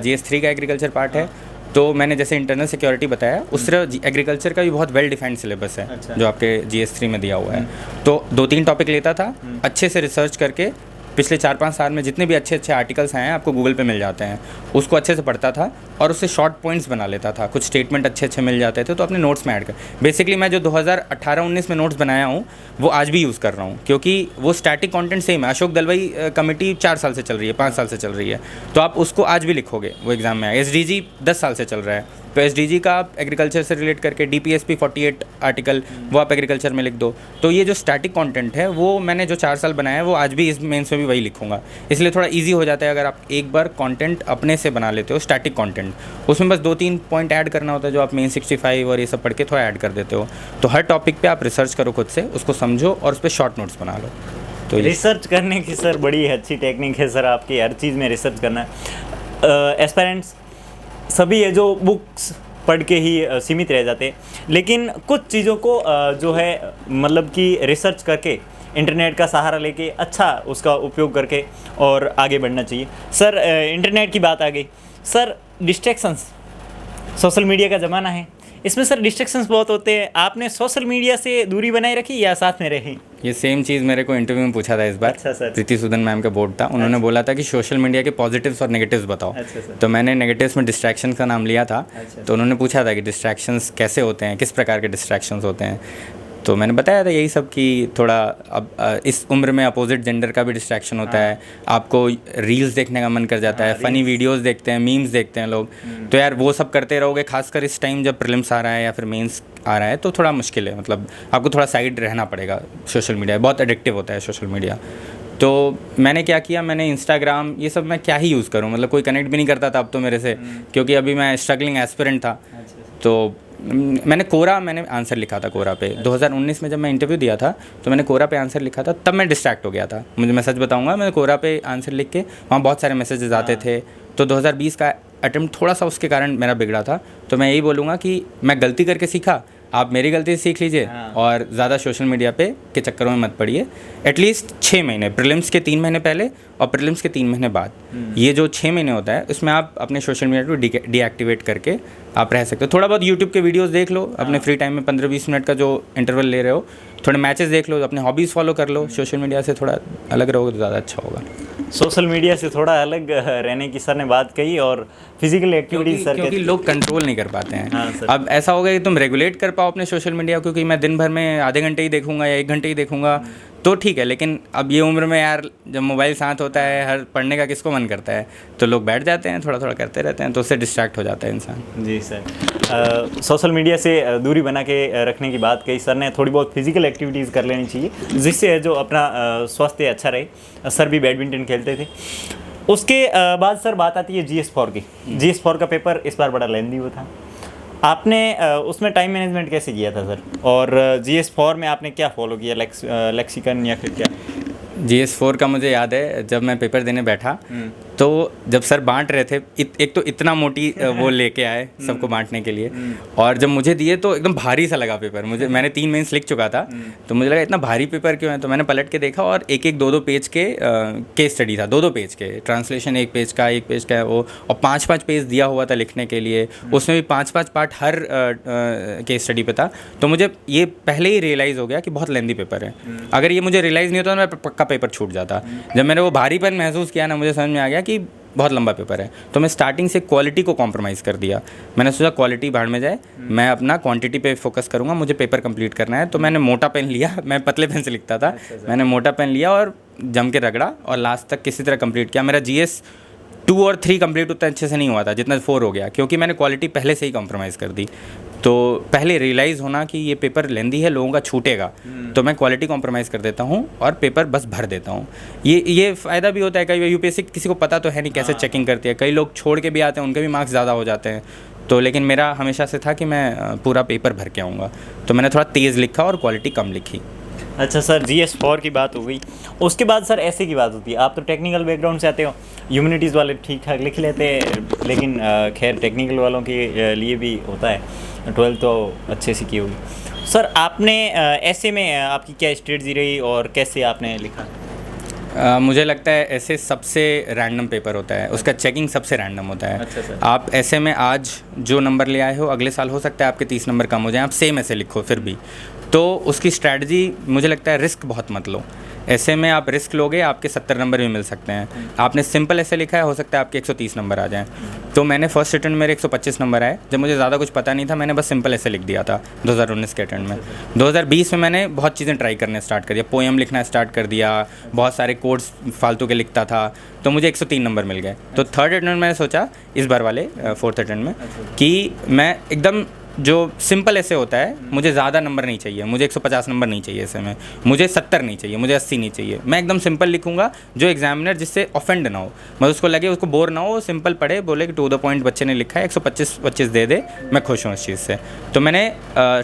[SPEAKER 1] GS3 का एग्रीकल्चर पार्ट है। तो मैंने जैसे इंटरनल सिक्योरिटी बताया, उस तरह एग्रीकल्चर का भी बहुत वेल डिफाइंड सिलेबस है।
[SPEAKER 2] अच्छा।
[SPEAKER 1] जो आपके GS3 में दिया हुआ है। तो 2-3 टॉपिक लेता था, अच्छे से रिसर्च करके पिछले 4-5 साल में जितने भी अच्छे अच्छे आर्टिकल्स आए हैं आपको गूगल पे मिल जाते हैं, उसको अच्छे से पढ़ता था और उससे शॉर्ट पॉइंट्स बना लेता था। कुछ स्टेटमेंट अच्छे अच्छे मिल जाते थे तो अपने नोट्स में ऐड कर, बेसिकली मैं जो 2018-19 में नोट्स बनाया हूँ वो आज भी यूज़ कर रहा हूँ, क्योंकि वो स्टैटिक कंटेंट सेम है। अशोक दलवाई कमेटी 4 साल से चल रही है, 5 साल से चल रही है, तो आप उसको आज भी लिखोगे, वो एग्जाम में आए। SDG 10 साल से चल रहा है, तो SDG का आप एग्रीकल्चर से रिलेट करके DPSP 48 आर्टिकल वो आप एग्रीकल्चर में लिख दो। तो ये जो स्टैटिक कंटेंट है वो मैंने जो 4 साल बनाया है वो आज भी इस मेंस में भी वही लिखूंगा, इसलिए थोड़ा इजी हो जाता है अगर आप एक बार कंटेंट अपने से बना लेते हो स्टैटिक कंटेंट। उसमें बस 2-3 पॉइंट ऐड करना होता है जो आप मेन 65 और ये सब पढ़ के थोड़ा ऐड कर देते हो। तो हर टॉपिक पे आप रिसर्च करो खुद से, उसको समझो और उस पर शॉर्ट नोट्स बना लो। तो
[SPEAKER 2] रिसर्च करने की सर बड़ी अच्छी टेक्निक है सर आपकी, हर चीज़ में रिसर्च करना है। एस्पायरेंट्स सभी है जो बुक्स पढ़ के ही सीमित रह जाते हैं, लेकिन कुछ चीज़ों को जो है मतलब कि रिसर्च करके इंटरनेट का सहारा लेके अच्छा उसका उपयोग करके और आगे बढ़ना चाहिए। सर इंटरनेट की बात आ गई सर, डिस्ट्रैक्शंस, सोशल मीडिया का ज़माना है, इसमें सर डिस्ट्रैक्शंस बहुत होते हैं। आपने सोशल मीडिया से दूरी बनाए रखी या साथ में रही?
[SPEAKER 1] ये सेम चीज़ मेरे को इंटरव्यू में पूछा था इस बार।
[SPEAKER 2] अच्छा सर।
[SPEAKER 1] प्रीति सूदन मैम का बोर्ड था, उन्होंने बोला था कि सोशल मीडिया के पॉजिटिव्स और नेगेटिव्स बताओ।
[SPEAKER 2] अच्छा सर।
[SPEAKER 1] तो मैंने नेगेटिव्स में डिस्ट्रैक्शंस का नाम लिया था।
[SPEAKER 2] अच्छा।
[SPEAKER 1] तो उन्होंने पूछा था कि डिस्ट्रैक्शंस कैसे होते हैं, किस प्रकार के डिस्ट्रैक्शंस होते हैं। तो मैंने बताया था यही सब कि थोड़ा अब इस उम्र में अपोजिट जेंडर का भी डिस्ट्रैक्शन होता है, आपको रील्स देखने का मन कर जाता है, फ़नी वीडियोस देखते हैं, मीम्स देखते हैं लोग। तो यार वो सब करते रहोगे, खासकर इस टाइम जब प्रीलिम्स आ रहा है या फिर मेंस आ रहा है तो थोड़ा मुश्किल है, मतलब आपको थोड़ा साइड रहना पड़ेगा। सोशल मीडिया बहुत एडिक्टिव होता है सोशल मीडिया। तो मैंने क्या किया, मैंने इंस्टाग्राम ये सब मैं क्या ही यूज़ करूँ, मतलब कोई कनेक्ट भी नहीं करता था अब तो मेरे से, क्योंकि अभी मैं स्ट्रगलिंग एस्पिरेंट था। तो मैंने कोरा मैंने आंसर लिखा था कोरा पे। 2019 में जब मैं इंटरव्यू दिया था तो मैंने कोरा पे आंसर लिखा था, तब मैं डिस्ट्रैक्ट हो गया था। मैं सच बताऊंगा, मैंने कोरा पे आंसर लिख के वहाँ बहुत सारे मैसेजेस आते थे, तो 2020 का अटेम्प्ट थोड़ा सा उसके कारण मेरा बिगड़ा था। तो मैं यही बोलूँगा कि मैं गलती करके सीखा, आप मेरी गलती से सीख लीजिए और ज़्यादा सोशल मीडिया पे के चक्करों में मत पड़िए। एटलीस्ट 6 महीने, प्रीलिम्स के 3 महीने पहले और प्रीलिम्स के 3 महीने बाद, ये जो 6 महीने होता है उसमें आप अपने सोशल मीडिया को डीएक्टिवेट करके आप रह सकते हो। थोड़ा बहुत यूट्यूब के वीडियोस देख लो अपने फ्री टाइम में, 15-20 मिनट का जो इंटरवल ले रहे हो, थोड़े मैचेस देख लो, अपने हॉबीज़ फॉलो कर लो, सोशल मीडिया से थोड़ा अलग रहोगे तो ज़्यादा अच्छा होगा।
[SPEAKER 2] सोशल मीडिया से थोड़ा अलग रहने की सर ने बात कही, और फिजिकल एक्टिविटीज सर
[SPEAKER 1] क्योंकि लोग कंट्रोल नहीं कर पाते हैं।
[SPEAKER 2] हाँ सर।
[SPEAKER 1] अब ऐसा होगा कि तुम रेगुलेट कर पाओ अपने सोशल मीडिया, क्योंकि मैं दिन भर में आधे घंटे ही देखूंगा या 1 घंटे ही देखूंगा तो ठीक है, लेकिन अब ये उम्र में यार जब मोबाइल साथ होता है, हर पढ़ने का किसको मन करता है, तो लोग बैठ जाते हैं, थोड़ा थोड़ा करते रहते हैं, तो उससे डिस्ट्रैक्ट हो जाता है इंसान।
[SPEAKER 2] जी सर, सोशल मीडिया से दूरी बना के रखने की बात कही सर ने, थोड़ी बहुत फिजिकल एक्टिविटीज़ कर लेनी चाहिए जिससे जो अपना स्वास्थ्य अच्छा रहे। सर भी बैडमिंटन खेलते थे। उसके बाद सर बात आती है GS4 की। GS4 का पेपर इस बार बड़ा लेंदी हुआ था, आपने उसमें टाइम मैनेजमेंट कैसे किया था सर, और GS4 में आपने क्या फॉलो किया, लेक्सिकन या फिर क्या?
[SPEAKER 1] GS4 का मुझे याद है जब मैं पेपर देने बैठा तो जब सर बांट रहे थे, एक तो इतना मोटी वो लेके आए सबको बांटने के लिए, और जब मुझे दिए तो एकदम भारी सा लगा पेपर। मैंने 3 मेंस लिख चुका था, तो मुझे लगा इतना भारी पेपर क्यों है। तो मैंने पलट के देखा और एक 2-2 पेज के केस स्टडी था, 2-2 पेज के, ट्रांसलेशन 1 पेज का, 1 पेज का वो, और 5-5 पेज दिया हुआ था लिखने के लिए, उसमें भी 5-5 पार्ट हर केस स्टडी पे था। तो मुझे ये पहले ही रियलाइज़ हो गया कि बहुत लेंदी पेपर है। अगर ये मुझे रियलाइज़ नहीं होता तो मैं पक्का पेपर छूट जाता। जब मैंने वो भारीपन महसूस किया ना, मुझे समझ में आ गया कि बहुत लंबा पेपर है, तो मैं स्टार्टिंग से क्वालिटी को कॉम्प्रोमाइज़ कर दिया। मैंने सोचा क्वालिटी भाड़ में जाए, मैं अपना क्वांटिटी पे फोकस करूँगा, मुझे पेपर कंप्लीट करना है। तो मैंने मोटा पेन लिया, मैं पतले पेन से लिखता था, मैंने मोटा पेन लिया और जम के रगड़ा और लास्ट तक किसी तरह कंप्लीट किया। मेरा GS2 और 3 कंप्लीट उतना अच्छे से नहीं हुआ था जितना 4 हो गया, क्योंकि मैंने क्वालिटी पहले से ही कॉम्प्रोमाइज़ कर दी। तो पहले रियलाइज़ होना कि ये पेपर लेंदी है, लोगों का छूटेगा, तो मैं क्वालिटी कॉम्प्रोमाइज़ कर देता हूँ और पेपर बस भर देता हूँ। ये फ़ायदा भी होता है, कई यूपीएससी किसी को पता तो है नहीं कैसे चेकिंग करती है, कई लोग छोड़ के भी आते हैं, उनके भी मार्क्स ज़्यादा हो जाते हैं। तो लेकिन मेरा हमेशा से था कि मैं पूरा पेपर भर के आऊँगा, तो मैंने थोड़ा तेज़ लिखा और क्वालिटी कम लिखी।
[SPEAKER 2] अच्छा सर, GS4 की बात हो गई, उसके बाद सर ऐसे की बात होती है। आप तो टेक्निकल बैकग्राउंड से आते हो, ह्यूमैनिटीज़ वाले ठीक ठाक लिख लेते हैं, लेकिन खैर टेक्निकल वालों के लिए भी होता है। 12 तो अच्छे से की होगी। सर आपने ऐसे में आपकी क्या स्ट्रेटजी रही और कैसे आपने लिखा?
[SPEAKER 1] मुझे लगता है ऐसे सबसे रैंडम पेपर होता है, उसका चेकिंग सबसे रैंडम होता है।
[SPEAKER 2] अच्छा सर।
[SPEAKER 1] आप ऐसे में आज जो नंबर ले आए हो, अगले साल हो सकता है आपके 30 नंबर कम हो जाए, आप सेम ऐसे लिखो फिर भी, तो उसकी स्ट्रैटेजी मुझे लगता है रिस्क बहुत मत लो। ऐसे में आप रिस्क लोगे, आपके 70 नंबर भी मिल सकते हैं। आपने सिंपल ऐसे लिखा है, हो सकता है आपके 130 नंबर आ जाएं। तो मैंने फर्स्ट अटेम्प्ट मेरे 125 नंबर आए, जब मुझे ज़्यादा कुछ पता नहीं था, मैंने बस सिंपल ऐसे लिख दिया था 2019 के अटेम्प्ट में। 2020 में मैंने बहुत चीज़ें ट्राई करने स्टार्ट कर दिया, पोएम लिखना स्टार्ट कर दिया, बहुत सारे कोड्स फालतू के लिखता था, तो मुझे 103 नंबर मिल गए। तो थर्ड अटेम्प्ट में मैंने सोचा, इस बार वाले फोर्थ अटेम्प्ट में, कि मैं एकदम जो सिंपल ऐसे होता है, मुझे ज़्यादा नंबर नहीं चाहिए, मुझे 150 नंबर नहीं चाहिए ऐसे में, मुझे 70 नहीं चाहिए, मुझे 80 नहीं चाहिए, मैं एकदम सिंपल लिखूंगा जो एग्जामिनर जिससे ऑफेंड ना हो, मतलब उसको लगे, उसको बोर ना हो, सिंपल पढ़े, बोले कि टू द पॉइंट बच्चे ने लिखा है, 125 दे दे, मैं खुश हूँ इस चीज़ से। तो मैंने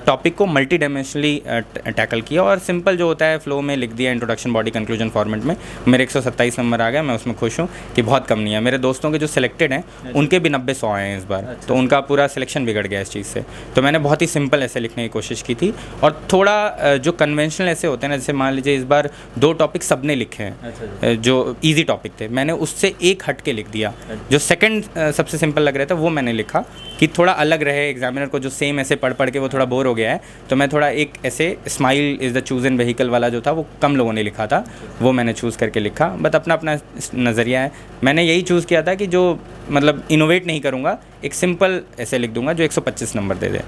[SPEAKER 1] टॉपिक को मल्टी डायमेंशनली टैकल किया और सिंपल जो होता है फ्लो में लिख दिया, इंट्रोडक्शन बॉडी कंक्लूजन फॉर्मेट में। मेरे 127 नंबर आ गए, मैं उसमें खुश हूँ कि बहुत कम नहीं है। मेरे दोस्तों के जो सिलेक्टेड हैं उनके भी 90-100 आए हैं इस बार, तो उनका पूरा सिलेक्शन बिगड़ गया इस चीज़ से। तो मैंने बहुत ही सिंपल ऐसे लिखने की कोशिश की थी, और थोड़ा जो कन्वेंशनल ऐसे होते हैं ना, जैसे मान लीजिए इस बार 2 टॉपिक सबने लिखे हैं जो इजी टॉपिक थे, मैंने उससे एक हट के लिख दिया। जो सेकंड सबसे सिंपल लग रहा था वो मैंने लिखा कि थोड़ा अलग रहे, एग्जामिनर को जो सेम ऐसे पढ़ पढ़ के वो थोड़ा बोर हो गया है, तो मैं थोड़ा एक ऐसे smile is the chosen vehicle वाला जो था वो कम लोगों ने लिखा था, वो मैंने चूज़ करके लिखा। बट अपना अपना नज़रिया है, मैंने यही चूज़ किया था कि जो मतलब इनोवेट नहीं करूँगा, एक सिंपल ऐसे लिख दूंगा जो 125 नंबर दे दे।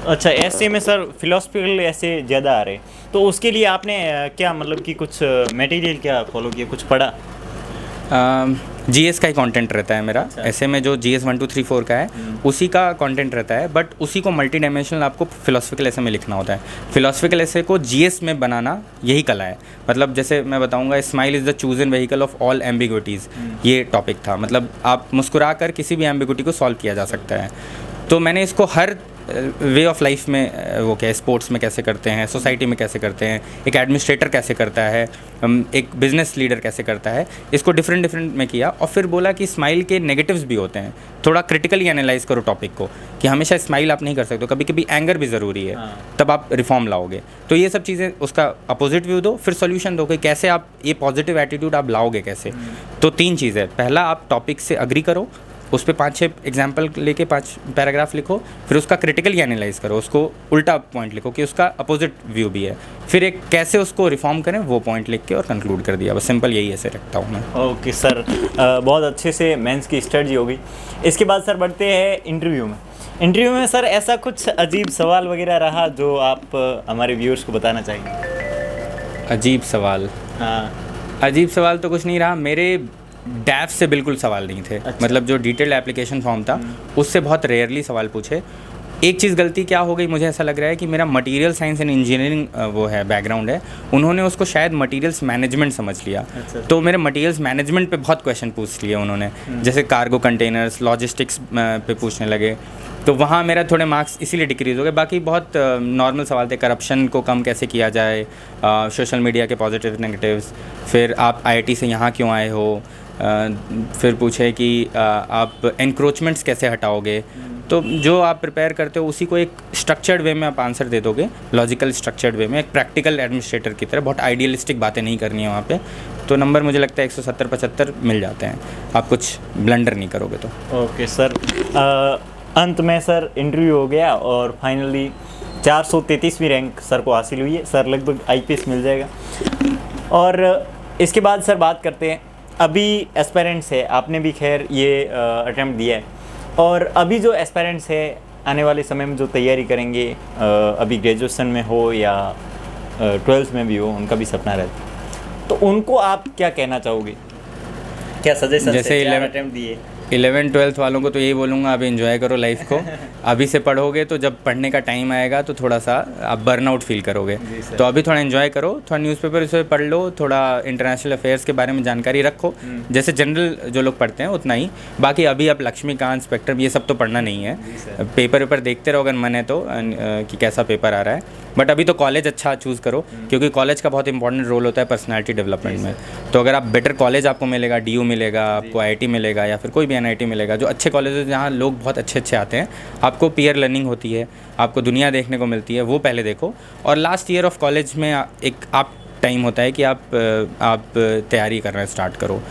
[SPEAKER 2] अच्छा, ऐसे में सर फिलोसफिकल ऐसे ज़्यादा आ रहे, तो उसके लिए आपने क्या मतलब कि कुछ मटेरियल क्या फॉलो किया, कुछ पढ़ा?
[SPEAKER 1] GS का ही कंटेंट रहता है मेरा। अच्छा। ऐसे में जो GS 1 2 3 4 का है उसी का कंटेंट रहता है, बट उसी को मल्टी डायमेंशनल आपको फिलोसफिकल ऐसे में लिखना होता है। फिलोसफिकल ऐसे को GS में बनाना यही कला है। मतलब जैसे मैं बताऊंगा, smile is the chosen vehicle of all ambiguities, ये टॉपिक था। मतलब आप मुस्कुरा कर किसी भी एम्बिग्विटी को सॉल्व किया जा सकता है। तो मैंने इसको हर वे ऑफ लाइफ में, वो क्या है, स्पोर्ट्स में कैसे करते हैं, सोसाइटी में कैसे करते हैं, एक एडमिनिस्ट्रेटर कैसे करता है, एक बिजनेस लीडर कैसे करता है, इसको डिफरेंट में किया। और फिर बोला कि स्माइल के नेगेटिव्स भी होते हैं, थोड़ा क्रिटिकली एनालाइज करो टॉपिक को, कि हमेशा स्माइल आप नहीं कर सकते, कभी कभी एंगर भी ज़रूरी है, तब आप रिफॉर्म लाओगे। तो ये सब चीज़ें, उसका अपोजिट व्यू दो, फिर सोल्यूशन दो कि कैसे आप ये पॉजिटिव एटीट्यूड आप लाओगे कैसे। तो 3 चीज़ें, पहला आप टॉपिक से अग्री करो, उस पर 5-6 एग्जाम्पल लेके 5 पैराग्राफ लिखो, फिर उसका क्रिटिकली एनालाइज करो, उसको उल्टा पॉइंट लिखो कि उसका अपोजिट व्यू भी है, फिर एक कैसे उसको रिफॉर्म करें वो पॉइंट लिख के और कंक्लूड कर दिया। बस सिंपल यही ऐसे रखता हूँ मैं।
[SPEAKER 2] ओके सर, बहुत अच्छे से मेंस की स्ट्रेटजी हो गई। इसके बाद सर बढ़ते हैं इंटरव्यू में। इंटरव्यू में सर ऐसा कुछ अजीब सवाल वगैरह रहा जो आप हमारे व्यूअर्स को बताना चाहेंगे?
[SPEAKER 1] अजीब सवाल?
[SPEAKER 2] हाँ,
[SPEAKER 1] अजीब सवाल तो कुछ नहीं रहा, मेरे डैफ से बिल्कुल सवाल नहीं थे। अच्छा। मतलब जो डिटेल्ड एप्लीकेशन फॉर्म था उससे बहुत रेयरली सवाल पूछे। एक चीज़ गलती क्या हो गई, मुझे ऐसा लग रहा है कि मेरा मटेरियल साइंस एंड इंजीनियरिंग वो है बैकग्राउंड है, उन्होंने उसको शायद मटेरियल्स मैनेजमेंट समझ लिया। अच्छा। तो मेरे मटेरियल्स मैनेजमेंट पे बहुत क्वेश्चन पूछ लिए उन्होंने, जैसे कार्गो कंटेनर्स, लॉजिस्टिक्स पे पूछने लगे, तो वहाँ मेरा थोड़े मार्क्स इसीलिए डिक्रीज़ हो गए। बाकी बहुत नॉर्मल सवाल थे, करप्शन को कम कैसे किया जाए, सोशल मीडिया के पॉजिटिव नेगेटिव्स, फिर आप IIT से यहाँ क्यों आए हो, फिर पूछे कि आप एनक्रोचमेंट्स कैसे हटाओगे। तो जो आप प्रिपेयर करते हो उसी को एक स्ट्रक्चर्ड वे में आप आंसर दे दोगे, लॉजिकल स्ट्रक्चर्ड वे में, एक प्रैक्टिकल एडमिनिस्ट्रेटर की तरह, बहुत आइडियलिस्टिक बातें नहीं करनी है वहाँ पे। तो नंबर मुझे लगता है 170-75 मिल जाते हैं, आप कुछ ब्लंडर नहीं करोगे तो।
[SPEAKER 2] ओके सर, अंत में सर इंटरव्यू हो गया और फाइनली 433वीं रैंक सर को हासिल हुई है। सर लगभग IPS मिल जाएगा। और इसके बाद सर बात करते हैं, अभी एस्पायरेंट्स है, आपने भी खैर ये अटेम्प्ट दिया है, और अभी जो एस्पायरेंट्स है आने वाले समय में जो तैयारी करेंगे, अभी ग्रेजुएशन में हो या 12th में भी हो, उनका भी सपना रहता है, तो उनको आप क्या कहना चाहोगे? क्या सजेशन?
[SPEAKER 1] जैसे 11th-12th वालों को तो यही बोलूँगा, अभी एंजॉय करो लाइफ को। अभी से पढ़ोगे तो जब पढ़ने का टाइम आएगा तो थोड़ा सा आप बर्नआउट फील करोगे। तो अभी थोड़ा एंजॉय करो, थोड़ा न्यूज़पेपर इसे पढ़ लो, थोड़ा इंटरनेशनल अफेयर्स के बारे में जानकारी रखो, जैसे जनरल जो लोग पढ़ते हैं उतना ही। बाकी अभी आप लक्ष्मीकांत, स्पेक्ट्रम ये सब तो पढ़ना नहीं है। पेपर वेपर देखते रहो अगर मन है तो कि कैसा पेपर आ रहा है। बट अभी तो कॉलेज अच्छा चूज़ करो, क्योंकि कॉलेज का बहुत इंपॉर्टेंट रोल होता है पर्सनालिटी डेवलपमेंट में। तो अगर आप बेटर कॉलेज आपको मिलेगा, DU मिलेगा, आपको IIT मिलेगा या फिर कोई भी NIT मिलेगा, जो अच्छे कॉलेज है जहाँ लोग बहुत अच्छे आते हैं, आपको पीयर लर्निंग होती है, आपको दुनिया देखने को मिलती है, वो पहले देखो। और लास्ट ईयर ऑफ कॉलेज में एक आप टाइम होता है कि आप तैयारी करना स्टार्ट करो।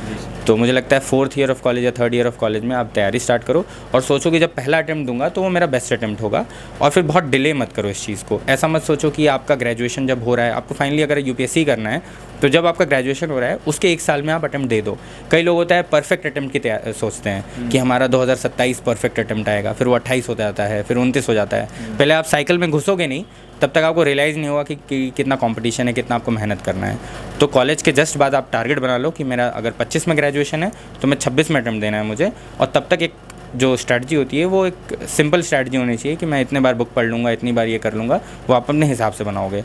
[SPEAKER 1] तो मुझे लगता है 4th ईयर ऑफ कॉलेज या 3rd ईयर ऑफ कॉलेज में आप तैयारी स्टार्ट करो और सोचो कि जब पहला अटैम्प्ट दूंगा तो वो मेरा बेस्ट अटैम्प्ट होगा। और फिर बहुत डिले मत करो इस चीज़ को। ऐसा मत सोचो कि आपका ग्रेजुएशन जब हो रहा है, आपको फाइनली अगर UPSC करना है तो जब आपका ग्रेजुएशन हो रहा है उसके 1 साल में आप अटैम्प्ट दे दो। कई लोग होता है परफेक्ट अटैम्प्ट की सोचते हैं कि हमारा 2027 परफेक्ट अटैम्प्ट आएगा, फिर वो 28 हो जाता है, फिर 29 हो जाता है। पहले आप साइकिल में घुसोगे नहीं तब तक आपको रियलाइज़ नहीं होगा कि कितना कंपटीशन है, कितना आपको मेहनत करना है। तो कॉलेज के जस्ट बाद आप टारगेट बना लो कि मेरा अगर 25 में ग्रेजुएशन है तो मैं 26 में अटैम्प्ट देना है मुझे। और तब तक एक जो स्ट्रैटेजी होती है वो एक सिंपल स्ट्रैटेजी होनी चाहिए कि मैं इतने बार बुक पढ़ लूँगा, इतनी बार ये कर लूँगा, वो आप अपने हिसाब से बनाओगे।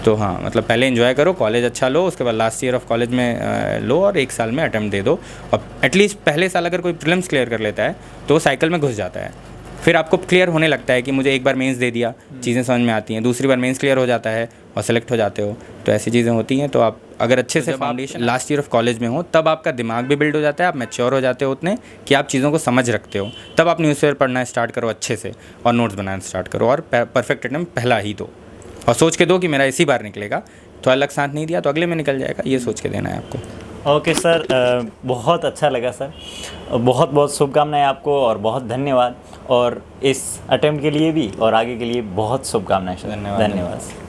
[SPEAKER 1] तो हाँ, मतलब पहले एंजॉय करो, कॉलेज अच्छा लो, उसके बाद लास्ट ईयर ऑफ कॉलेज में लो और 1 साल में अटैम्प्ट दे दो। और एटलीस्ट पहले साल अगर कोई प्रीलिम्स क्लियर कर लेता है तो वो साइकिल में घुस जाता है। फिर आपको क्लियर होने लगता है कि मुझे एक बार मेंस दे दिया, चीज़ें समझ में आती हैं, दूसरी बार मेंस क्लियर हो जाता है और सेलेक्ट हो जाते हो। तो ऐसी चीज़ें होती हैं। तो आप अगर अच्छे से foundation last year of college में हो तब आपका दिमाग भी बिल्ड हो जाता है, आप मैच्योर हो जाते हो उतने कि आप चीज़ों को समझ रखते हो। तब आप न्यूज़पेपर पढ़ना स्टार्ट करो अच्छे से और नोट्स बनाना स्टार्ट करो और परफेक्ट अटेम्प्ट पहला ही दो। और सोच के दो कि मेरा इसी बार निकलेगा, तो अलग साथ नहीं दिया तो अगले में निकल जाएगा, ये सोच के देना है आपको।
[SPEAKER 2] ओके सर, बहुत अच्छा लगा सर। बहुत बहुत शुभकामनाएं आपको और बहुत धन्यवाद। और इस अटेम्प्ट के लिए भी और आगे के लिए बहुत शुभकामनाएं सर।
[SPEAKER 1] धन्यवाद।
[SPEAKER 2] धन्यवाद।